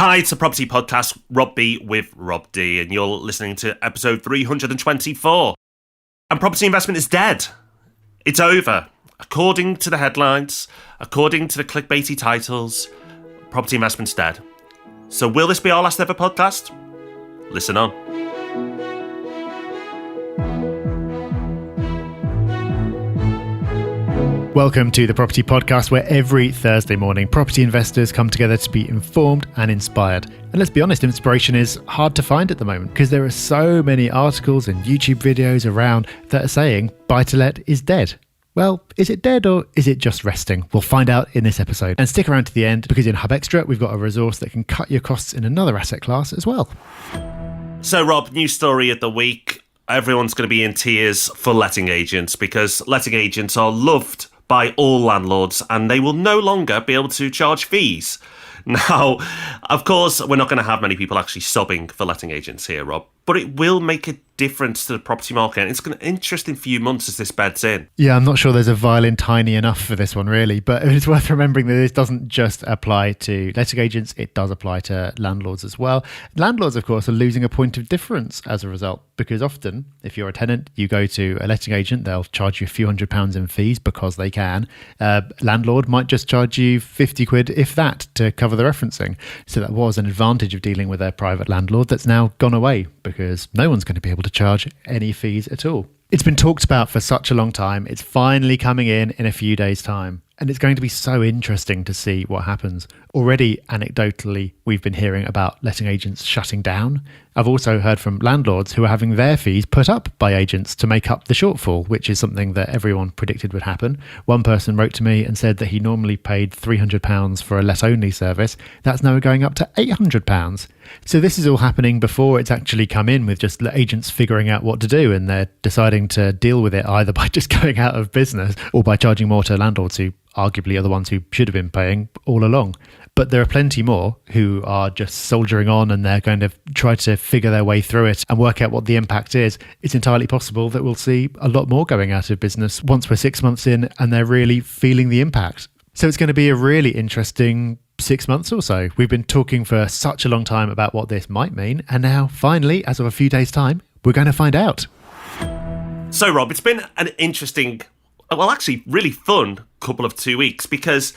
Hi, it's the Property Podcast, Rob B with Rob D, and you're listening to episode 324. And property investment is dead. It's over. According to the headlines, according to the clickbaity titles, property investment's dead. So will this be our last ever podcast? Listen on. Welcome to the Property Podcast, where every Thursday morning property investors come together to be informed and inspired. And let's be honest, inspiration is hard to find at the moment because there are so many articles and YouTube videos around that are saying buy-to-let is dead. Well, is it dead or is it just resting? We'll find out in this episode. And stick around to the end because in Hub Extra, we've got a resource that can cut your costs in another asset class as well. So Rob, news story of the week. Everyone's going to be in tears for letting agents because letting agents are loved by all landlords and they will no longer be able to charge fees. Now, of course, we're not going to have many people actually subbing for letting agents here, Rob, but it will make a difference to the property market. And it's going to be an interesting few months as this beds in. Yeah, I'm not sure there's a violin tiny enough for this one, really, but it's worth remembering that this doesn't just apply to letting agents, it does apply to landlords as well. Landlords, of course, are losing a point of difference as a result, because often, if you're a tenant, you go to a letting agent, they'll charge you a few £100s in fees because they can. Landlord might just charge you 50 quid, if that, to cover the referencing. So that was an advantage of dealing with a private landlord that's now gone away because no one's going to be able to charge any fees at all. It's been talked about for such a long time. It's finally coming in a few days' time. And it's going to be so interesting to see what happens. Already, anecdotally, we've been hearing about letting agents shutting down. I've also heard from landlords who are having their fees put up by agents to make up the shortfall, which is something that everyone predicted would happen. One person wrote to me and said that he normally paid £300 for a let-only service. That's now going up to £800. So this is all happening before it's actually come in, with just agents figuring out what to do, and they're deciding to deal with it either by just going out of business or by charging more to landlords who arguably are the ones who should have been paying all along. But there are plenty more who are just soldiering on, and they're going to try to figure their way through it and work out what the impact is. It's entirely possible that we'll see a lot more going out of business once we're 6 months in and they're really feeling the impact. So it's going to be a really interesting 6 months or so. We've been talking for such a long time about what this might mean, and now finally, as of a few days' time, we're going to find out. So Rob, it's been an interesting, well, actually really fun couple of 2 weeks, because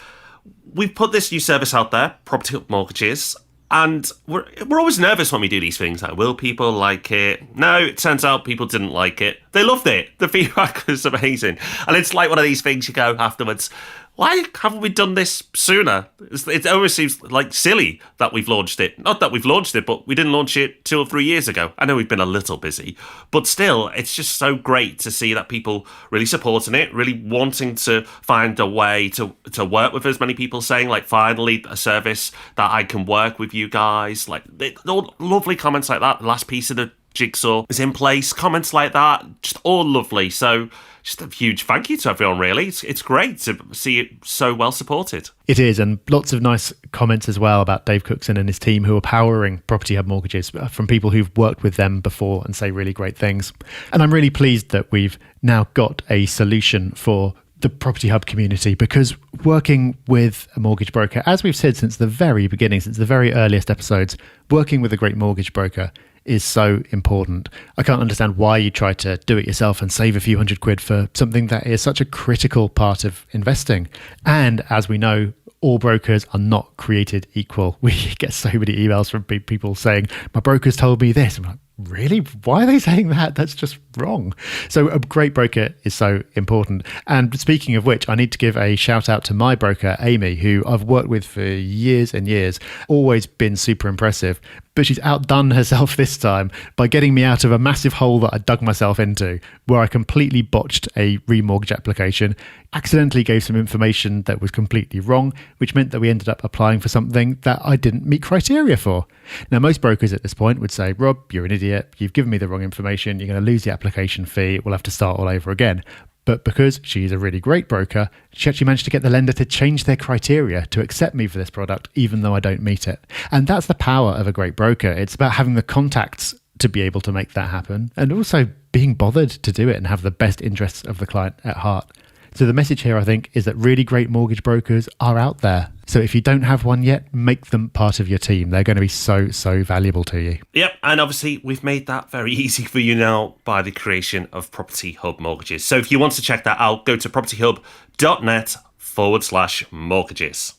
we've put this new service out there, Property Hub Mortgages, and we're always nervous when we do these things. Like, will people like it? No, it turns out people didn't like it. They loved it. The feedback was amazing. And it's like one of these things you go afterwards, why haven't we done this sooner? It always seems like silly that we've launched it. Not that we've launched it, but we didn't launch it 2 or 3 years ago. I know we've been a little busy, but still, it's just so great to see that people really supporting it, really wanting to find a way to work with us. Many people saying, like, finally, a service that I can work with you guys. Like, all lovely comments like that. The last piece of the jigsaw is in place. Comments like that, just all lovely. So just a huge thank you to everyone, really. It's great to see it so well supported. It is, and lots of nice comments as well about Dave Cookson and his team who are powering Property Hub Mortgages from people who've worked with them before and say really great things. And I'm really pleased that we've now got a solution for the Property Hub community, because working with a mortgage broker, as we've said since the very beginning, since the very earliest episodes, working with a great mortgage broker is so important. I can't understand why you try to do it yourself and save a few £100 for something that is such a critical part of investing. And as we know, all brokers are not created equal. We get so many emails from people saying, my broker's told me this. I'm like, really? Why are they saying that? That's just wrong. So a great broker is so important. And speaking of which, I need to give a shout out to my broker, Amy, who I've worked with for years and years, always been super impressive. But she's outdone herself this time by getting me out of a massive hole that I dug myself into, where I completely botched a remortgage application, accidentally gave some information that was completely wrong, which meant that we ended up applying for something that I didn't meet criteria for. Now, most brokers at this point would say, Rob, you're an idiot. You've given me the wrong information. You're going to lose the application fee. We'll have to start all over again. But because she's a really great broker, she actually managed to get the lender to change their criteria to accept me for this product, even though I don't meet it. And that's the power of a great broker. It's about having the contacts to be able to make that happen, and also being bothered to do it and have the best interests of the client at heart. So the message here, I think, is that really great mortgage brokers are out there. So if you don't have one yet, make them part of your team. They're going to be so valuable to you. Yep, and obviously we've made that very easy for you now by the creation of Property Hub Mortgages. So if you want to check that out, go to propertyhub.net/mortgages.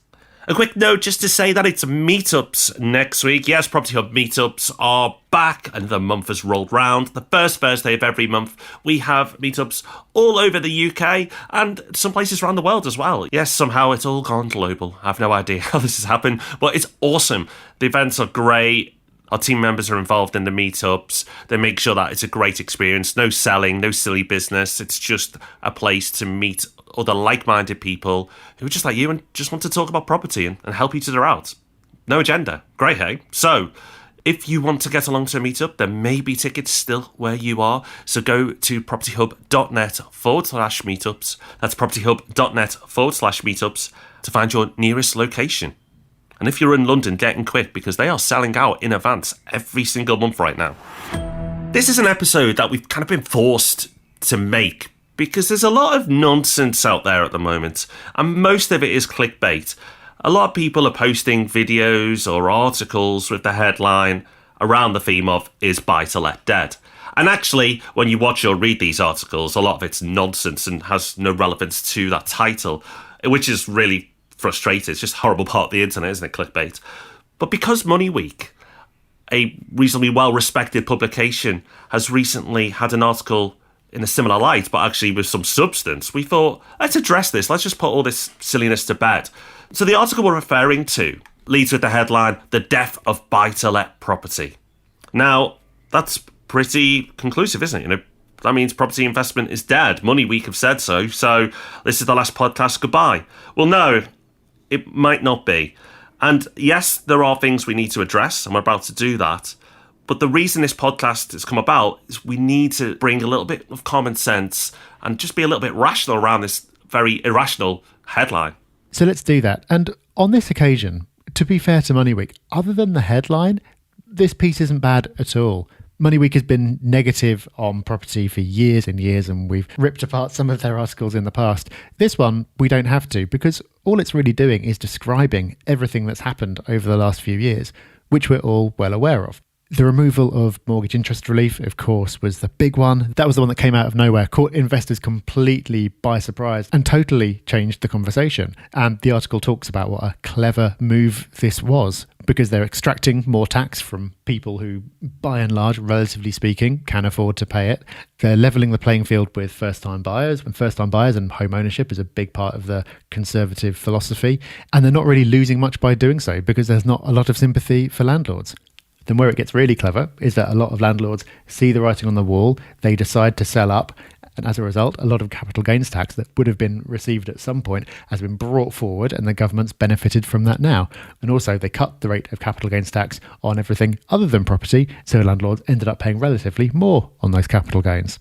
A quick note just to say that it's meetups next week. Yes, Property Hub meetups are back and the month has rolled round. The first Thursday of every month, we have meetups all over the UK and some places around the world as well. Yes, somehow it's all gone global. I have no idea how this has happened, but it's awesome. The events are great. Our team members are involved in the meetups. They make sure that it's a great experience. No selling, no silly business. It's just a place to meet other like-minded people who are just like you and just want to talk about property and help each other out. No agenda. Great, hey? So, if you want to get along to a meetup, there may be tickets still where you are. So go to propertyhub.net/meetups. That's propertyhub.net/meetups to find your nearest location. And if you're in London, get in quick because they are selling out in advance every single month right now. This is an episode that we've kind of been forced to make because there's a lot of nonsense out there at the moment, and most of it is clickbait. A lot of people are posting videos or articles with the headline around the theme of "Is buy-to-let dead?" And actually, when you watch or read these articles, a lot of it's nonsense and has no relevance to that title, which is really frustrating. It's just a horrible part of the internet, isn't it, clickbait? But because Money Week, a reasonably well-respected publication, has recently had an article in a similar light, but actually with some substance, we thought, let's address this. Let's just put all this silliness to bed. So the article we're referring to leads with the headline, "The Death of Buy-to-Let Property." Now, that's pretty conclusive, isn't it? You know, that means property investment is dead. Money Week have said so. So this is the last podcast. Goodbye. Well, no, it might not be. And yes, there are things we need to address, and we're about to do that. But the reason this podcast has come about is we need to bring a little bit of common sense and just be a little bit rational around this very irrational headline. So let's do that. And on this occasion, to be fair to Money Week, other than the headline, this piece isn't bad at all. Money Week has been negative on property for years and years, and we've ripped apart some of their articles in the past. This one, we don't have to, because all it's really doing is describing everything that's happened over the last few years, which we're all well aware of. The removal of mortgage interest relief, of course, was the big one. That was the one that came out of nowhere, caught investors completely by surprise and totally changed the conversation. And the article talks about what a clever move this was, because they're extracting more tax from people who, by and large, relatively speaking, can afford to pay it. They're levelling the playing field with first-time buyers, and home ownership is a big part of the Conservative philosophy. And they're not really losing much by doing so, because there's not a lot of sympathy for landlords. Then where it gets really clever is that a lot of landlords see the writing on the wall, they decide to sell up, and as a result, a lot of capital gains tax that would have been received at some point has been brought forward, and the government's benefited from that now. And also, they cut the rate of capital gains tax on everything other than property, so landlords ended up paying relatively more on those capital gains.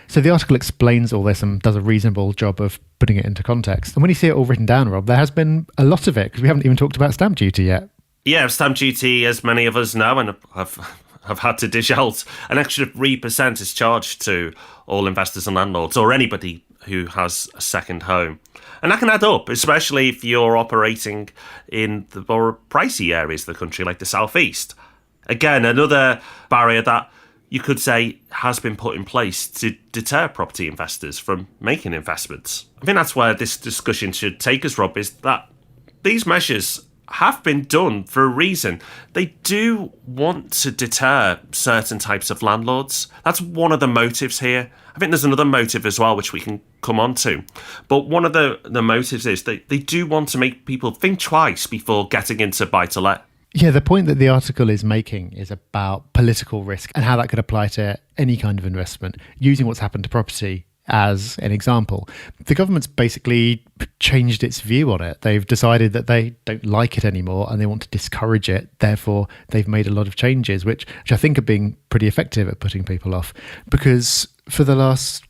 So the article explains all this and does a reasonable job of putting it into context. And when you see it all written down, Rob, there has been a lot of it, because we haven't even talked about stamp duty yet. Yeah, stamp duty, as many of us know and have had to dish out, an extra 3% is charged to all investors and landlords, or anybody who has a second home. And that can add up, especially if you're operating in the more pricey areas of the country, like the southeast. Again, another barrier that you could say has been put in place to deter property investors from making investments. I think that's where this discussion should take us, Rob, is that these measures have been done for a reason. They do want to deter certain types of landlords. That's one of the motives here. I think there's another motive as well, which we can come on to. But one of the motives is they do want to make people think twice before getting into buy-to-let. Yeah, the point that the article is making is about political risk and how that could apply to any kind of investment, using what's happened to property as an example. The government's basically changed its view on it. They've decided that they don't like it anymore and they want to discourage it. Therefore, they've made a lot of changes, which I think are being pretty effective at putting people off. Because for the last,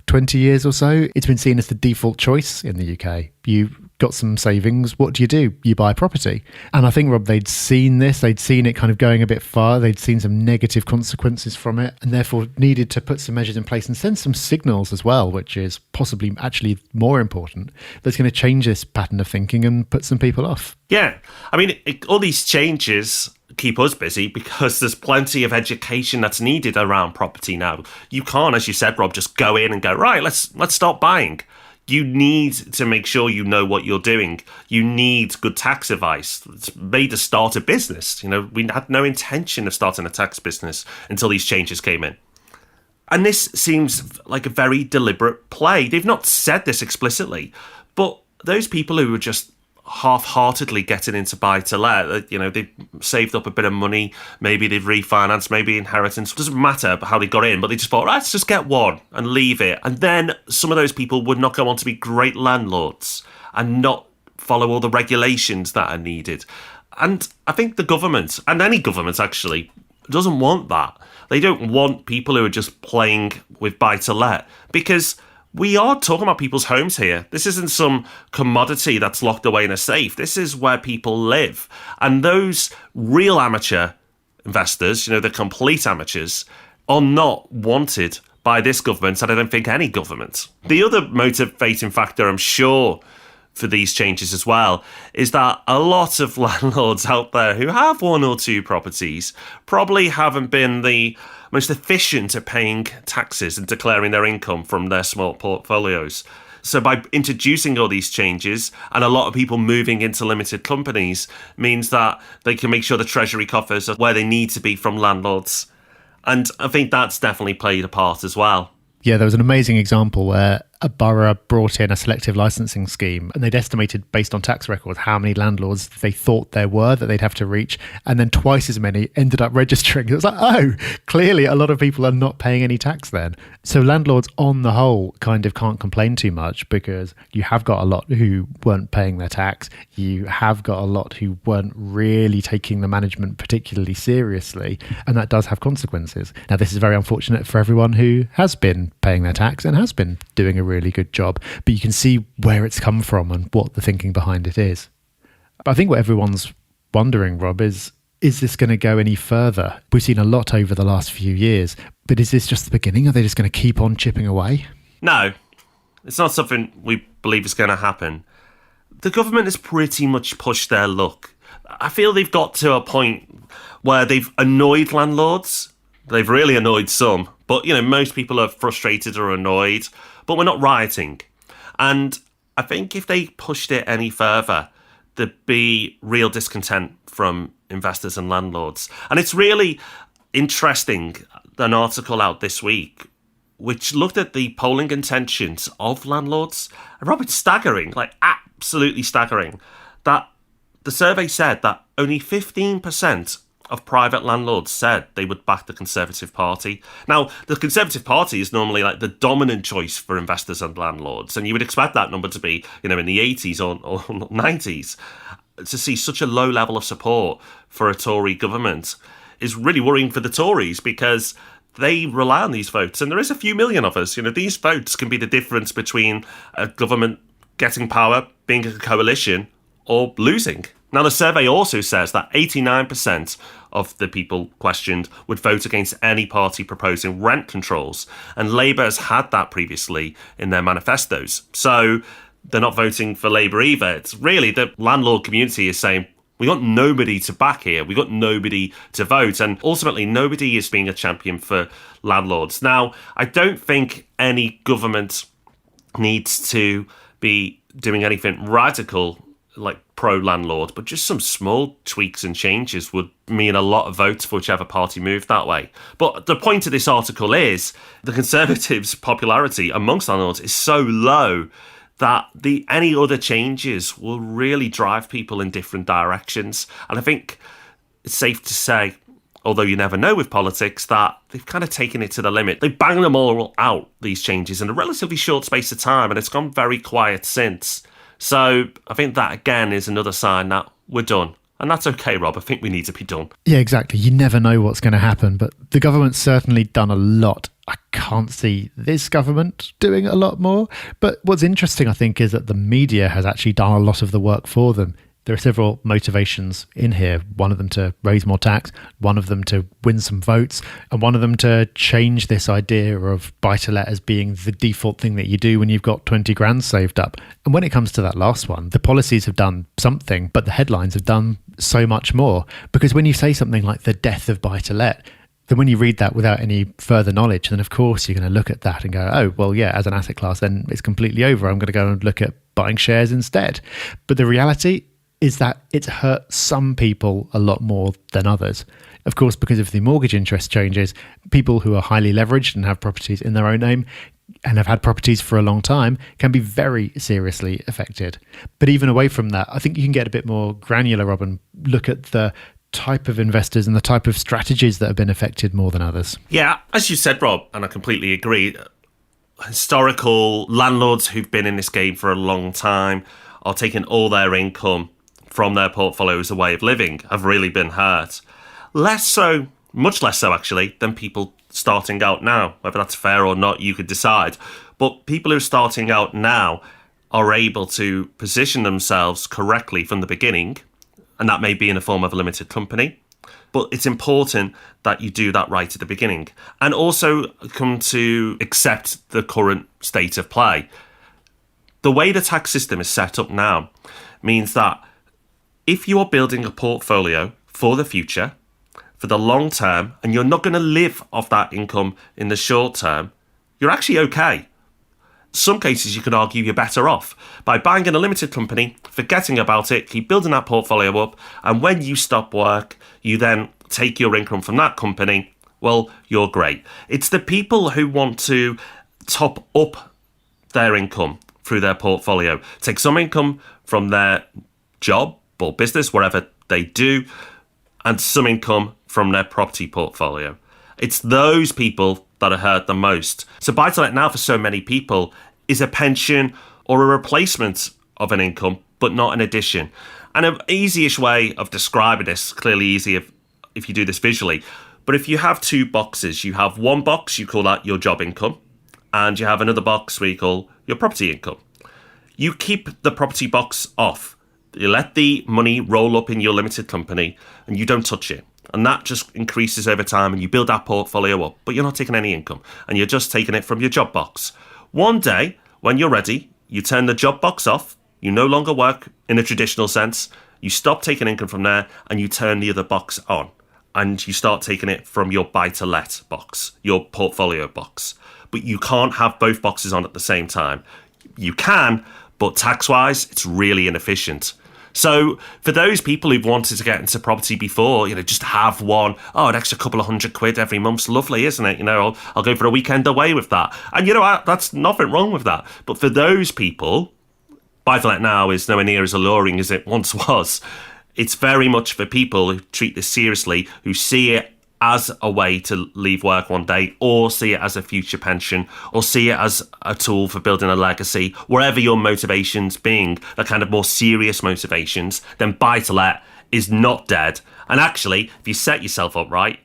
20 years or so, it's been seen as the default choice in the UK. You got some savings, what do? You buy property. And I think, Rob, they'd seen this, they'd seen it kind of going a bit far, they'd seen some negative consequences from it, and therefore needed to put some measures in place and send some signals as well, which is possibly actually more important, that's going to change this pattern of thinking and put some people off. Yeah. I mean, all these changes keep us busy because there's plenty of education that's needed around property now. You can't, as you said, Rob, just go in and go, right, let's start buying. You need to make sure you know what you're doing. You need good tax advice. It's made to start a business. We had no intention of starting a tax business until these changes came in. And this seems like a very deliberate play. They've not said this explicitly, but those people who are just half-heartedly getting into buy-to-let, they've saved up a bit of money, maybe they've refinanced, maybe inheritance, it doesn't matter how they got in, but they just thought, right, let's just get one and leave it. And then some of those people would not go on to be great landlords and not follow all the regulations that are needed. And I think the government, and any government actually, doesn't want that. They don't want people who are just playing with buy-to-let, because we are talking about people's homes here. This isn't some commodity that's locked away in a safe. This is where people live. And those real amateur investors, the complete amateurs, are not wanted by this government, and I don't think any government. The other motivating factor, I'm sure, for these changes as well, is that a lot of landlords out there who have one or two properties probably haven't been the most efficient at paying taxes and declaring their income from their small portfolios. So by introducing all these changes and a lot of people moving into limited companies means that they can make sure the treasury coffers are where they need to be from landlords. And I think that's definitely played a part as well. Yeah, there was an amazing example where a borough brought in a selective licensing scheme, and they'd estimated, based on tax records, how many landlords they thought there were that they'd have to reach, and then twice as many ended up registering. It was like, oh, clearly a lot of people are not paying any tax then. So landlords on the whole kind of can't complain too much, because you have got a lot who weren't paying their tax. You have got a lot who weren't really taking the management particularly seriously, and that does have consequences. Now, this is very unfortunate for everyone who has been paying their tax and has been doing a really good job, but you can see where it's come from and what the thinking behind it is. But I think what everyone's wondering, Rob, is this going to go any further? We've seen a lot over the last few years, but is this just the beginning? Are they just going to keep on chipping away? No, it's not something we believe is going to happen. The government has pretty much pushed their luck. I feel they've got to a point where they've annoyed landlords. They've really annoyed some, but most people are frustrated or annoyed, but we're not rioting. And I think if they pushed it any further, there'd be real discontent from investors and landlords. And it's really interesting, an article out this week which looked at the polling intentions of landlords. And Rob, it's staggering, like absolutely staggering, that the survey said that only 15% of private landlords said they would back the Conservative Party. Now, the Conservative Party is normally like the dominant choice for investors and landlords, and you would expect that number to be, in the 80s or 90s. To see such a low level of support for a Tory government is really worrying for the Tories, because they rely on these votes, and there is a few million of us. These votes can be the difference between a government getting power, being a coalition, or losing. Now, the survey also says that 89% of the people questioned would vote against any party proposing rent controls, and Labour has had that previously in their manifestos. So they're not voting for Labour either. It's really the landlord community is saying, we got nobody to back here. We got nobody to vote. And ultimately, nobody is being a champion for landlords. Now, I don't think any government needs to be doing anything radical like pro-landlord, but just some small tweaks and changes would mean a lot of votes for whichever party moved that way. But the point of this article is the Conservatives' popularity amongst landlords is so low that any other changes will really drive people in different directions. And I think it's safe to say, although you never know with politics, that they've kind of taken it to the limit. They've banged them all out, these changes, in a relatively short space of time, and it's gone very quiet since. So I think that, again, is another sign that we're done. And that's okay, Rob. I think we need to be done. Yeah, exactly. You never know what's going to happen, but the government's certainly done a lot. I can't see this government doing a lot more. But what's interesting, I think, is that the media has actually done a lot of the work for them. There are several motivations in here. One of them to raise more tax, one of them to win some votes, and one of them to change this idea of buy-to-let as being the default thing that you do when you've got 20 grand saved up. And when it comes to that last one, the policies have done something, but the headlines have done so much more. Because when you say something like the death of buy-to-let, then when you read that without any further knowledge, then of course you're going to look at that and go, oh, well, yeah, as an asset class, then it's completely over. I'm going to go and look at buying shares instead. But the reality is that it's hurt some people a lot more than others. Of course, because of the mortgage interest changes, people who are highly leveraged and have properties in their own name and have had properties for a long time can be very seriously affected. But even away from that, I think you can get a bit more granular, Rob, and look at the type of investors and the type of strategies that have been affected more than others. Yeah, as you said, Rob, and I completely agree, historical landlords who've been in this game for a long time are taking all their income from their portfolio as a way of living have really been hurt. Less so, much less so actually, than people starting out now. Whether that's fair or not, you could decide. But people who are starting out now are able to position themselves correctly from the beginning, and that may be in the form of a limited company. But it's important that you do that right at the beginning. And also come to accept the current state of play. The way the tax system is set up now means that if you are building a portfolio for the future, for the long term, and you're not going to live off that income in the short term, you're actually okay. Some cases you could argue you're better off by buying in a limited company, forgetting about it, keep building that portfolio up, and when you stop work, you then take your income from that company. Well, you're great. It's the people who want to top up their income through their portfolio, take some income from their job or business, wherever they do, and some income from their property portfolio. It's those people that are hurt the most. So buy-to-let now for so many people is a pension or a replacement of an income, but not an addition. And an easy-ish way of describing this, clearly easy if you do this visually, but if you have two boxes, you have one box, you call that your job income, and you have another box where you call your property income. You keep the property box off. You let the money roll up in your limited company and you don't touch it. And that just increases over time and you build that portfolio up, but you're not taking any income and you're just taking it from your job box. One day, when you're ready, you turn the job box off. You no longer work in a traditional sense. You stop taking income from there and you turn the other box on and you start taking it from your buy-to-let box, your portfolio box. But you can't have both boxes on at the same time. You can, but tax-wise, it's really inefficient. So for those people who've wanted to get into property before, just have one, an extra couple of £100 every month's lovely, isn't it? I'll go for a weekend away with that. And that's nothing wrong with that. But for those people, buy-to-let now is nowhere near as alluring as it once was. It's very much for people who treat this seriously, who see it as a way to leave work one day, or see it as a future pension, or see it as a tool for building a legacy. Wherever your motivations being, the kind of more serious motivations, then buy-to-let is not dead. And actually, if you set yourself up right,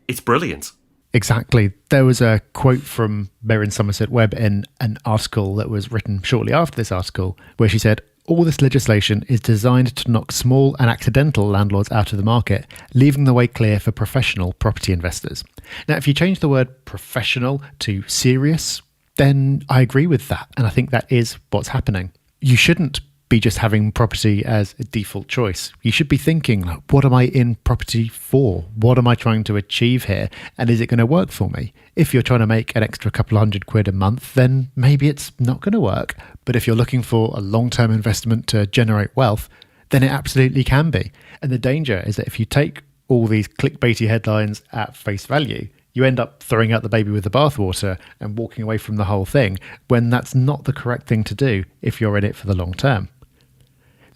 it's brilliant. Exactly. There was a quote from Meryn Somerset Webb in an article that was written shortly after this article, where she said, "All this legislation is designed to knock small and accidental landlords out of the market, leaving the way clear for professional property investors." Now, if you change the word professional to serious, then I agree with that. And I think that is what's happening. You shouldn't be just having property as a default choice. You should be thinking, what am I in property for? What am I trying to achieve here? And is it going to work for me? If you're trying to make an extra couple of £100 a month, then maybe it's not going to work. But if you're looking for a long-term investment to generate wealth, then it absolutely can be. And the danger is that if you take all these clickbaity headlines at face value, you end up throwing out the baby with the bathwater and walking away from the whole thing, when that's not the correct thing to do if you're in it for the long term.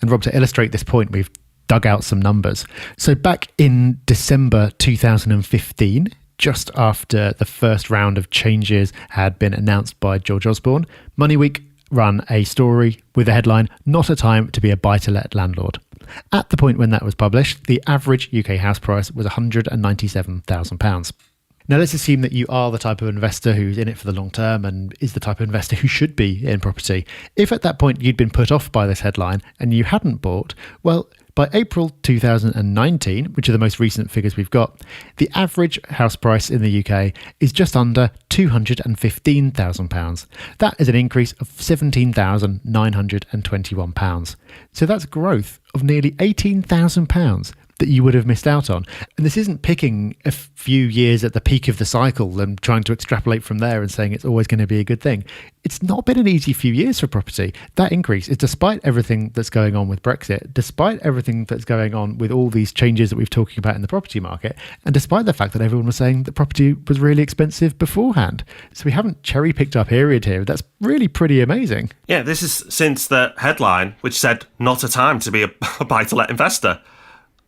And Rob, to illustrate this point, we've dug out some numbers. So back in December 2015, just after the first round of changes had been announced by George Osborne, MoneyWeek run a story with the headline, "Not a Time to be a Buy-to-Let Landlord." At the point when that was published, the average UK house price was £197,000. Now, let's assume that you are the type of investor who's in it for the long term and is the type of investor who should be in property. If at that point you'd been put off by this headline and you hadn't bought, well, by April 2019, which are the most recent figures we've got, the average house price in the UK is just under £215,000. That is an increase of £17,921. So that's growth of nearly £18,000 that you would have missed out on. And this isn't picking a few years at the peak of the cycle and trying to extrapolate from there and saying it's always going to be a good thing. It's not been an easy few years for property. That increase is despite everything that's going on with Brexit, despite everything that's going on with all these changes that we've talking about in the property market, and despite the fact that everyone was saying that property was really expensive beforehand. So we haven't cherry-picked our period here. That's really pretty amazing. Yeah, this is since the headline, which said, "Not a time to be a buy-to-let investor."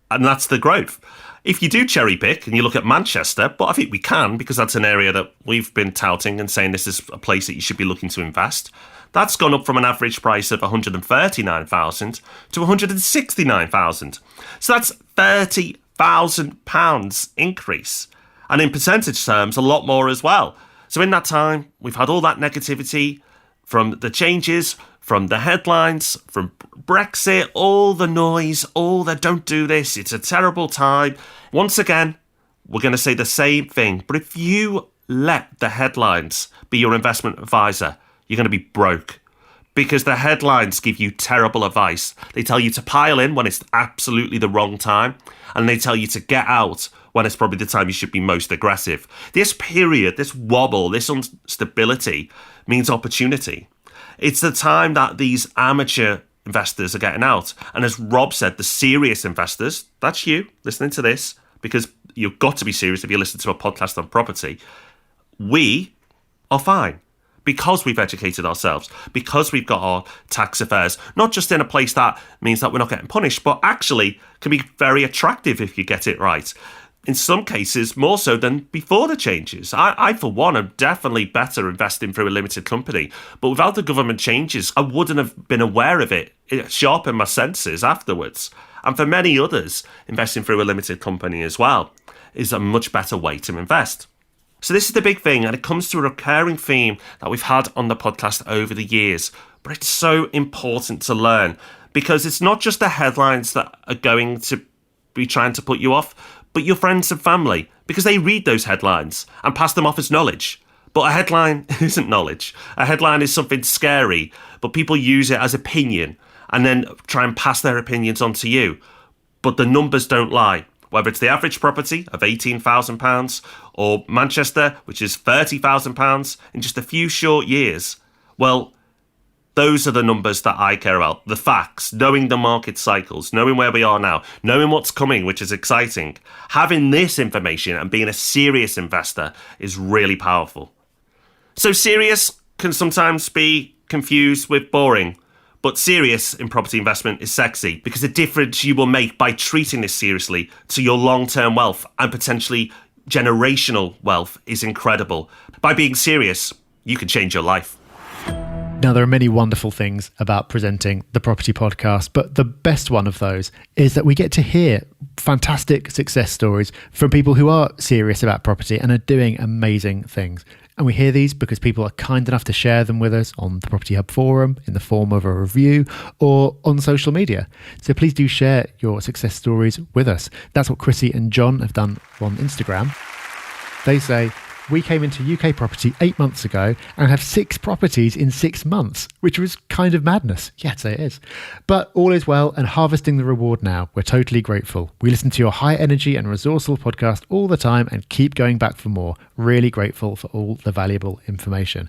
And that's the growth. If you do cherry pick and you look at Manchester, but I think we can because that's an area that we've been touting and saying this is a place that you should be looking to invest. That's gone up from an average price of £139,000 to £169,000. So that's £30,000 increase. And in percentage terms, a lot more as well. So in that time, we've had all that negativity from the changes, from the headlines, from Brexit, all the noise, all the "don't do this, it's a terrible time." Once again, we're going to say the same thing. But if you let the headlines be your investment advisor, you're going to be broke. Because the headlines give you terrible advice. They tell you to pile in when it's absolutely the wrong time. And they tell you to get out when it's probably the time you should be most aggressive. This period, this wobble, this instability means opportunity. It's the time that these amateur investors are getting out. And as Rob said, the serious investors, that's you listening to this, because you've got to be serious if you listen to a podcast on property. We are fine because we've educated ourselves, because we've got our tax affairs, not just in a place that means that we're not getting punished, but actually can be very attractive if you get it right. In some cases, more so than before the changes. I, for one, am definitely better investing through a limited company. But without the government changes, I wouldn't have been aware of it. It sharpened my senses afterwards. And for many others, investing through a limited company as well is a much better way to invest. So this is the big thing, and it comes to a recurring theme that we've had on the podcast over the years. But it's so important to learn because it's not just the headlines that are going to be trying to put you off, but your friends and family, because they read those headlines and pass them off as knowledge. But a headline isn't knowledge. A headline is something scary, but people use it as opinion and then try and pass their opinions on to you. But the numbers don't lie. Whether it's the average property of £18,000 or Manchester, which is £30,000 in just a few short years, well, those are the numbers that I care about, the facts, knowing the market cycles, knowing where we are now, knowing what's coming, which is exciting. Having this information and being a serious investor is really powerful. So serious can sometimes be confused with boring, but serious in property investment is sexy because the difference you will make by treating this seriously to your long-term wealth and potentially generational wealth is incredible. By being serious, you can change your life. Now, there are many wonderful things about presenting the property podcast, but the best one of those is that we get to hear fantastic success stories from people who are serious about property and are doing amazing things. And we hear these because people are kind enough to share them with us on the Property Hub forum in the form of a review or on social media. So please do share your success stories with us. That's what Chrissy and John have done on Instagram. They say, "We came into UK property 8 months ago and have 6 properties in 6 months," which was kind of madness. Yeah, I'd say it is. "But all is well and harvesting the reward now. We're totally grateful. We listen to your high energy and resourceful podcast all the time and keep going back for more. Really grateful for all the valuable information."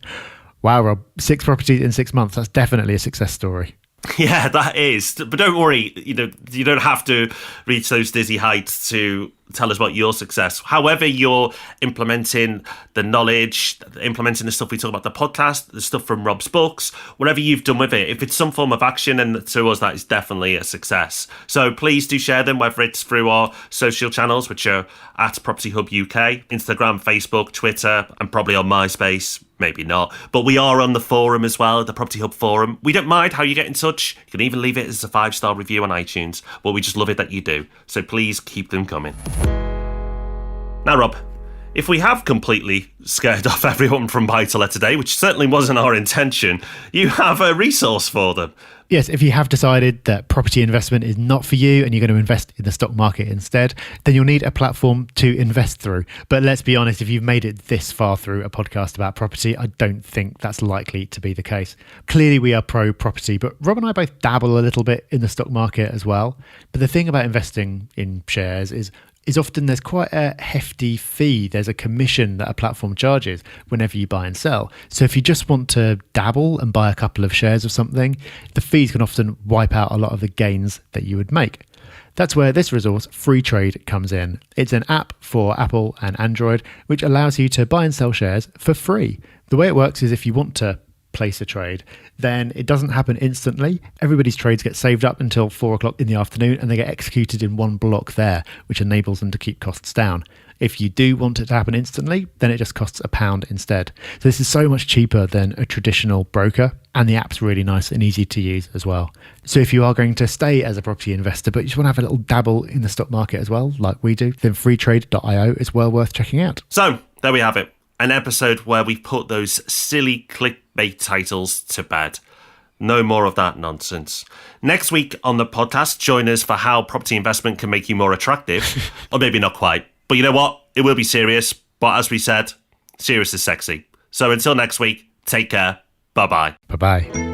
Wow, Rob, 6 properties in 6 months. That's definitely a success story. Yeah, that is. But don't worry, you don't have to reach those dizzy heights to tell us about your success. However you're implementing the knowledge, implementing the stuff we talk about the podcast, the stuff from Rob's books, whatever you've done with it, if it's some form of action, and to us that is definitely a success. So please do share them, whether it's through our social channels, which are at Property Hub UK, Instagram, Facebook, Twitter, and probably on MySpace. maybe not. But we are on the forum as well, the Property Hub forum. We don't mind how you get in touch. You can even leave it as a 5-star review on iTunes. But we just love it that you do. So please keep them coming. Now, Rob, if we have completely scared off everyone from buy-to-let today, which certainly wasn't our intention, you have a resource for them. Yes, if you have decided that property investment is not for you and you're going to invest in the stock market instead, then you'll need a platform to invest through. But let's be honest, if you've made it this far through a podcast about property, I don't think that's likely to be the case. Clearly, we are pro-property, but Rob and I both dabble a little bit in the stock market as well. But the thing about investing in shares is often there's quite a hefty fee. There's a commission that a platform charges whenever you buy and sell. So if you just want to dabble and buy a couple of shares of something, the fees can often wipe out a lot of the gains that you would make. That's where this resource, Free Trade, comes in. It's an app for Apple and Android, which allows you to buy and sell shares for free. The way it works is if you want to place a trade, then it doesn't happen instantly. Everybody's trades get saved up until 4 o'clock in the afternoon and they get executed in one block there, which enables them to keep costs down. If you do want it to happen instantly, then it just costs £1 instead. So this is so much cheaper than a traditional broker, and the app's really nice and easy to use as well. So if you are going to stay as a property investor, but you just want to have a little dabble in the stock market as well, like we do, then freetrade.io is well worth checking out. So there we have it. An episode where we put those silly clickbait titles to bed. No more of that nonsense. Next week on the podcast, join us for how property investment can make you more attractive. Or maybe not quite. But you know what? It will be serious. But as we said, serious is sexy. So until next week, take care. Bye-bye. Bye-bye.